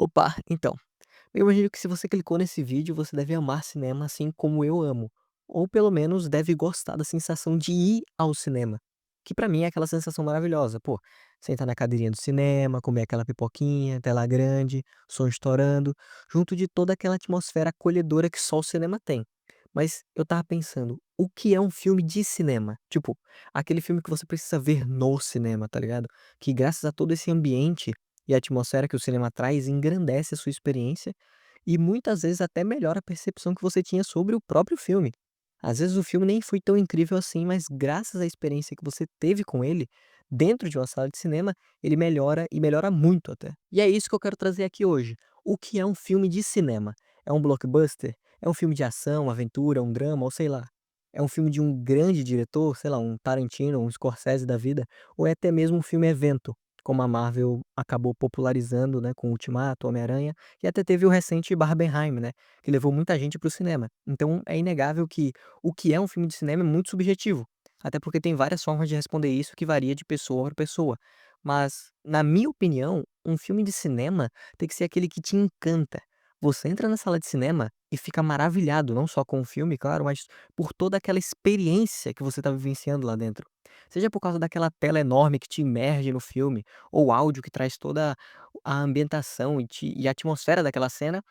Opa, então, eu imagino que se você clicou nesse vídeo, você deve amar cinema assim como eu amo, ou pelo menos deve gostar da sensação de ir ao cinema, que pra mim é aquela sensação maravilhosa, pô, sentar na cadeirinha do cinema, comer aquela pipoquinha, tela grande, som estourando, junto de toda aquela atmosfera acolhedora que só o cinema tem. Mas eu tava pensando, o que é um filme de cinema? Tipo, aquele filme que você precisa ver no cinema, tá ligado? Que graças a todo esse ambiente e a atmosfera que o cinema traz engrandece a sua experiência e muitas vezes até melhora a percepção que você tinha sobre o próprio filme. Às vezes o filme nem foi tão incrível assim, mas graças à experiência que você teve com ele, dentro de uma sala de cinema, ele melhora e melhora muito até. E é isso que eu quero trazer aqui hoje. O que é um filme de cinema? É um blockbuster? É um filme de ação, aventura, um drama, ou sei lá. É um filme de um grande diretor, sei lá, um Tarantino, um Scorsese da vida, ou é até mesmo um filme evento, como a Marvel acabou popularizando, né, com Ultimato, Homem-Aranha, e até teve o recente Barbenheimer, né, que levou muita gente para o cinema. Então é inegável que o que é um filme de cinema é muito subjetivo, até porque tem várias formas de responder isso que varia de pessoa para pessoa. Mas, na minha opinião, um filme de cinema tem que ser aquele que te encanta. Você entra na sala de cinema e fica maravilhado, não só com o filme, claro, mas por toda aquela experiência que você está vivenciando lá dentro. Seja por causa daquela tela enorme que te imerge no filme, ou o áudio que traz toda a ambientação e a atmosfera daquela cena.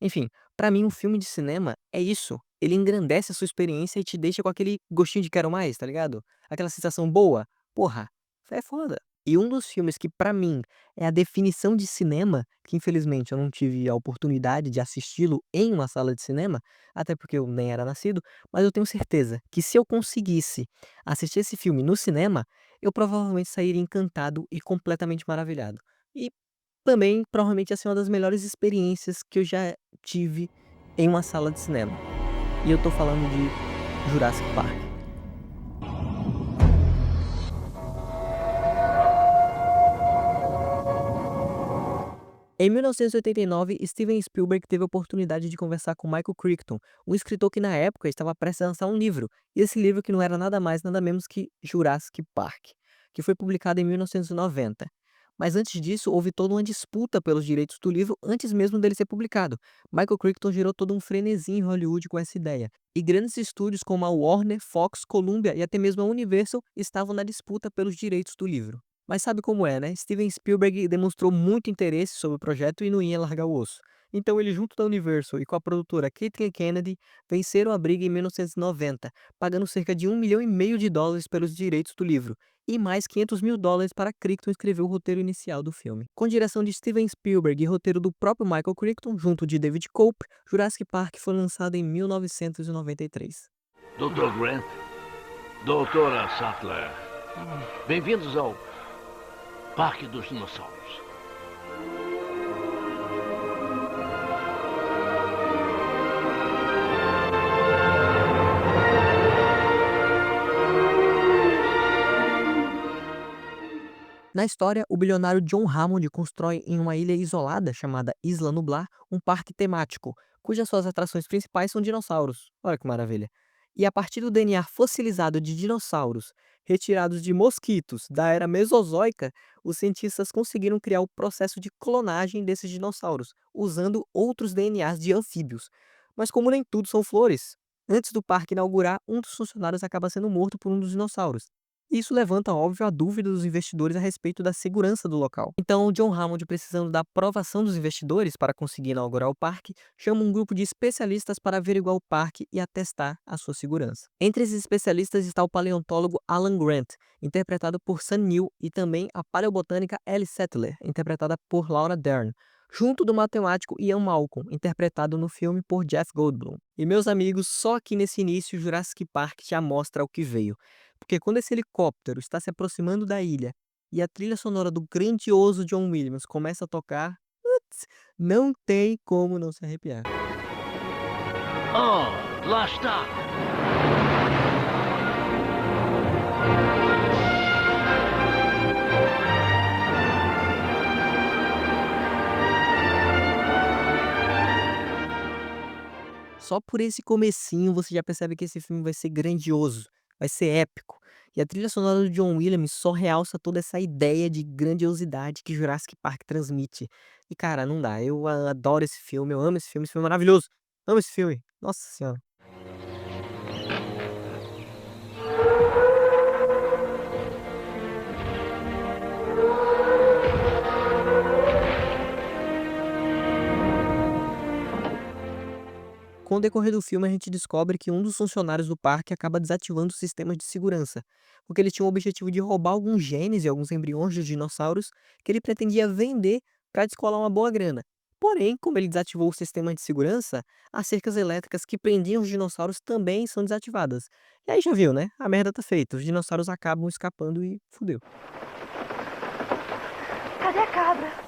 Enfim, pra mim um filme de cinema é isso, ele engrandece a sua experiência e te deixa com aquele gostinho de quero mais, tá ligado? Aquela sensação boa. Porra, isso é foda. E um dos filmes que pra mim é a definição de cinema, que infelizmente eu não tive a oportunidade de assisti-lo em uma sala de cinema, até porque eu nem era nascido, mas eu tenho certeza que se eu conseguisse assistir esse filme no cinema, eu provavelmente sairia encantado e completamente maravilhado. E também, provavelmente, ia ser uma das melhores experiências que eu já tive em uma sala de cinema. E eu tô falando de Jurassic Park. Em 1989, Steven Spielberg teve a oportunidade de conversar com Michael Crichton, um escritor que na época estava prestes a lançar um livro, e esse livro que não era nada mais nada menos que Jurassic Park, que foi publicado em 1990. Mas antes disso, houve toda uma disputa pelos direitos do livro antes mesmo dele ser publicado. Michael Crichton gerou todo um frenesi em Hollywood com essa ideia, e grandes estúdios como a Warner, Fox, Columbia e até mesmo a Universal estavam na disputa pelos direitos do livro. Mas sabe como é, né? Steven Spielberg demonstrou muito interesse sobre o projeto e não ia largar o osso. Então ele, junto da Universal e com a produtora Kathleen Kennedy, venceram a briga em 1990, pagando cerca de US$ 1,5 milhão pelos direitos do livro, e mais US$ 500 mil para Crichton escrever o roteiro inicial do filme. Com direção de Steven Spielberg e roteiro do próprio Michael Crichton, junto de David Cope, Jurassic Park foi lançado em 1993. Dr. Grant, Doutora Sattler, bem-vindos ao Parque dos Dinossauros. Na história, o bilionário John Hammond constrói em uma ilha isolada chamada Isla Nublar um parque temático, cujas suas atrações principais são dinossauros. Olha que maravilha! E a partir do DNA fossilizado de dinossauros, retirados de mosquitos da era Mesozoica, os cientistas conseguiram criar o processo de clonagem desses dinossauros, usando outros DNAs de anfíbios. Mas como nem tudo são flores, antes do parque inaugurar, um dos funcionários acaba sendo morto por um dos dinossauros. Isso levanta, óbvio, a dúvida dos investidores a respeito da segurança do local. Então, John Hammond, precisando da aprovação dos investidores para conseguir inaugurar o parque, chama um grupo de especialistas para averiguar o parque e atestar a sua segurança. Entre esses especialistas está o paleontólogo Alan Grant, interpretado por Sam Neill, e também a paleobotânica Ellie Sattler, interpretada por Laura Dern, junto do matemático Ian Malcolm, interpretado no filme por Jeff Goldblum. E meus amigos, só aqui nesse início Jurassic Park já mostra o que veio. Porque quando esse helicóptero está se aproximando da ilha e a trilha sonora do grandioso John Williams começa a tocar, putz, não tem como não se arrepiar. Oh, lá está! Só por esse comecinho você já percebe que esse filme vai ser grandioso, vai ser épico. E a trilha sonora do John Williams só realça toda essa ideia de grandiosidade que Jurassic Park transmite. E cara, não dá, eu adoro eu amo esse filme é maravilhoso. Amo esse filme, nossa senhora. Com o decorrer do filme, a gente descobre que um dos funcionários do parque acaba desativando os sistemas de segurança, porque ele tinha o objetivo de roubar alguns genes e alguns embriões de dinossauros que ele pretendia vender para descolar uma boa grana. Porém, como ele desativou o sistema de segurança, as cercas elétricas que prendiam os dinossauros também são desativadas. E aí já viu, né? A merda tá feita. Os dinossauros acabam escapando e fudeu. Cadê a cabra?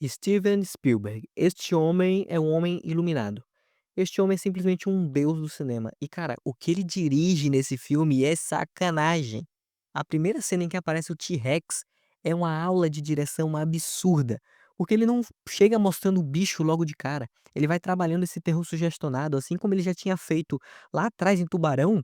Steven Spielberg. Este homem é um homem iluminado. Este homem é simplesmente um deus do cinema. E, cara, o que ele dirige nesse filme é sacanagem. A primeira cena em que aparece o T-Rex é uma aula de direção absurda. Porque ele não chega mostrando o bicho logo de cara. Ele vai trabalhando esse terror sugestionado, assim como ele já tinha feito lá atrás em Tubarão.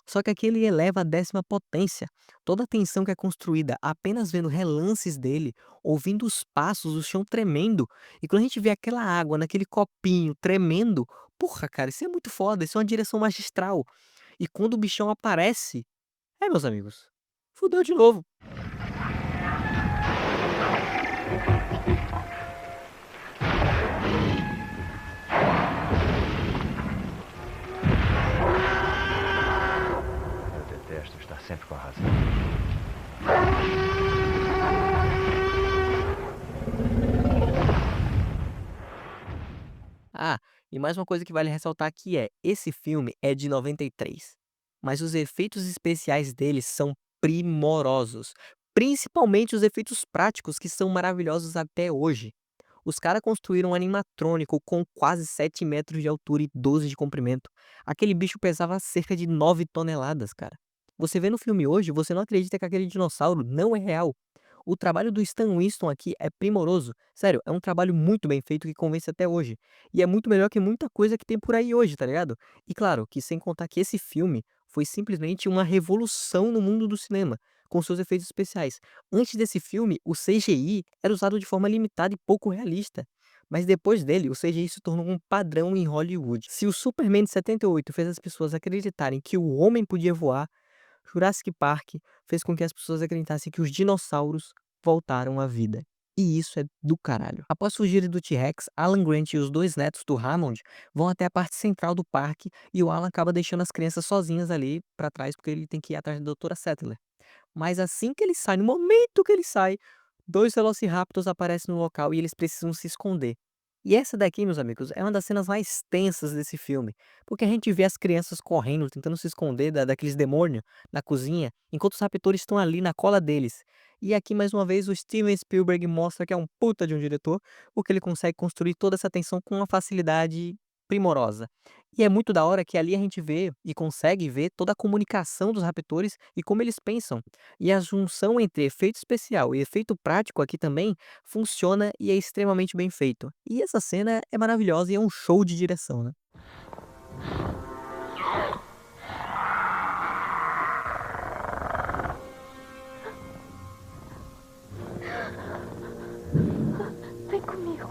Só que aqui ele eleva a décima potência. Toda a tensão que é construída apenas vendo relances dele, ouvindo os passos, o chão tremendo. E quando a gente vê aquela água naquele copinho tremendo, porra, cara, isso é muito foda, isso é uma direção magistral. E quando o bichão aparece, meus amigos, fudeu de novo. Eu detesto estar sempre com a razão. Ah, e mais uma coisa que vale ressaltar aqui é, esse filme é de 93, mas os efeitos especiais dele são primorosos, principalmente os efeitos práticos que são maravilhosos até hoje. Os caras construíram um animatrônico com quase 7 metros de altura e 12 de comprimento. Aquele bicho pesava cerca de 9 toneladas, cara. Você vê no filme hoje, você não acredita que aquele dinossauro não é real. O trabalho do Stan Winston aqui é primoroso. Sério, é um trabalho muito bem feito que convence até hoje. E é muito melhor que muita coisa que tem por aí hoje, tá ligado? E claro, que sem contar que esse filme foi simplesmente uma revolução no mundo do cinema, com seus efeitos especiais. Antes desse filme, o CGI era usado de forma limitada e pouco realista. Mas depois dele, o CGI se tornou um padrão em Hollywood. Se o Superman de 78 fez as pessoas acreditarem que o homem podia voar, Jurassic Park fez com que as pessoas acreditassem que os dinossauros voltaram à vida. E isso é do caralho. Após fugirem do T-Rex, Alan Grant e os dois netos do Hammond vão até a parte central do parque e o Alan acaba deixando as crianças sozinhas ali pra trás porque ele tem que ir atrás da doutora Sattler. Mas assim que ele sai, no momento que ele sai, 2 Velociraptors aparecem no local e eles precisam se esconder. E essa daqui, meus amigos, é uma das cenas mais tensas desse filme, porque a gente vê as crianças correndo, tentando se esconder daqueles demônios na cozinha, enquanto os raptors estão ali na cola deles. E aqui, mais uma vez, o Steven Spielberg mostra que é um puta de um diretor, porque ele consegue construir toda essa tensão com uma facilidade primorosa. E é muito da hora que ali a gente vê e consegue ver toda a comunicação dos raptors e como eles pensam. E a junção entre efeito especial e efeito prático aqui também funciona e é extremamente bem feito. E essa cena é maravilhosa e é um show de direção, né? Vem comigo.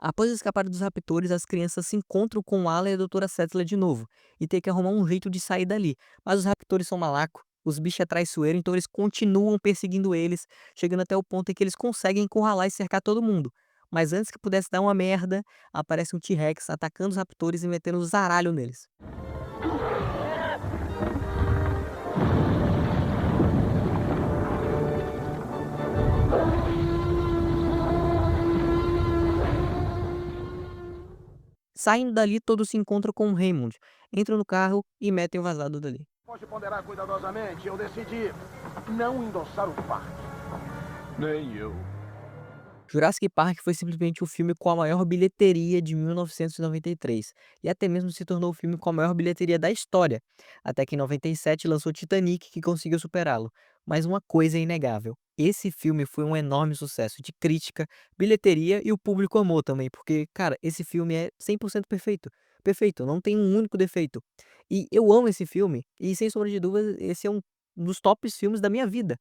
Após escapar dos raptores, as crianças se encontram com o Alan e a doutora Settler de novo e tem que arrumar um jeito de sair dali. Mas os raptores são malacos, os bichos é traiçoeiro, então eles continuam perseguindo eles, chegando até o ponto em que eles conseguem encurralar e cercar todo mundo. Mas antes que pudesse dar uma merda, aparece um T-Rex atacando os raptores e metendo zaralho neles. Saindo dali, todos se encontram com o Raymond, entram no carro e metem o vazado dali. Pode ponderar cuidadosamente, eu decidi não endossar o parque. Nem eu. Jurassic Park foi simplesmente o filme com a maior bilheteria de 1993, e até mesmo se tornou o filme com a maior bilheteria da história, até que em 97 lançou Titanic, que conseguiu superá-lo. Mas uma coisa é inegável, esse filme foi um enorme sucesso de crítica, bilheteria e o público amou também, porque, cara, esse filme é 100% perfeito. Perfeito, não tem um único defeito. E eu amo esse filme, e sem sombra de dúvidas, esse é um dos tops filmes da minha vida.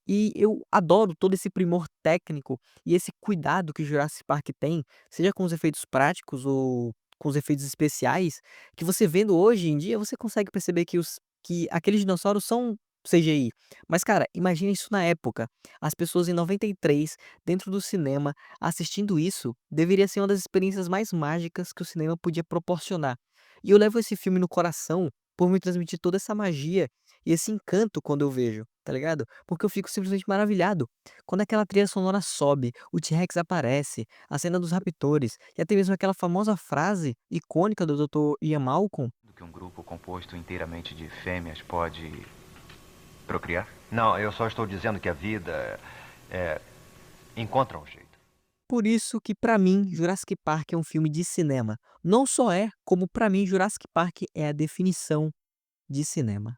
E eu adoro todo esse primor técnico e esse cuidado que o Jurassic Park tem, seja com os efeitos práticos ou com os efeitos especiais, que você vendo hoje em dia, você consegue perceber que aqueles dinossauros são CGI. Mas, cara, imagina isso na época. As pessoas em 93, dentro do cinema, assistindo isso, deveria ser uma das experiências mais mágicas que o cinema podia proporcionar. E eu levo esse filme no coração por me transmitir toda essa magia e esse encanto quando eu vejo, tá ligado? Porque eu fico simplesmente maravilhado. Quando aquela trilha sonora sobe, o T-Rex aparece, a cena dos raptores e até mesmo aquela famosa frase icônica do Dr. Ian Malcolm. Do que um grupo composto inteiramente de fêmeas pode procriar? Não, eu só estou dizendo que a vida encontra um jeito. Por isso que pra mim Jurassic Park é um filme de cinema. Não só é, como pra mim Jurassic Park é a definição de cinema.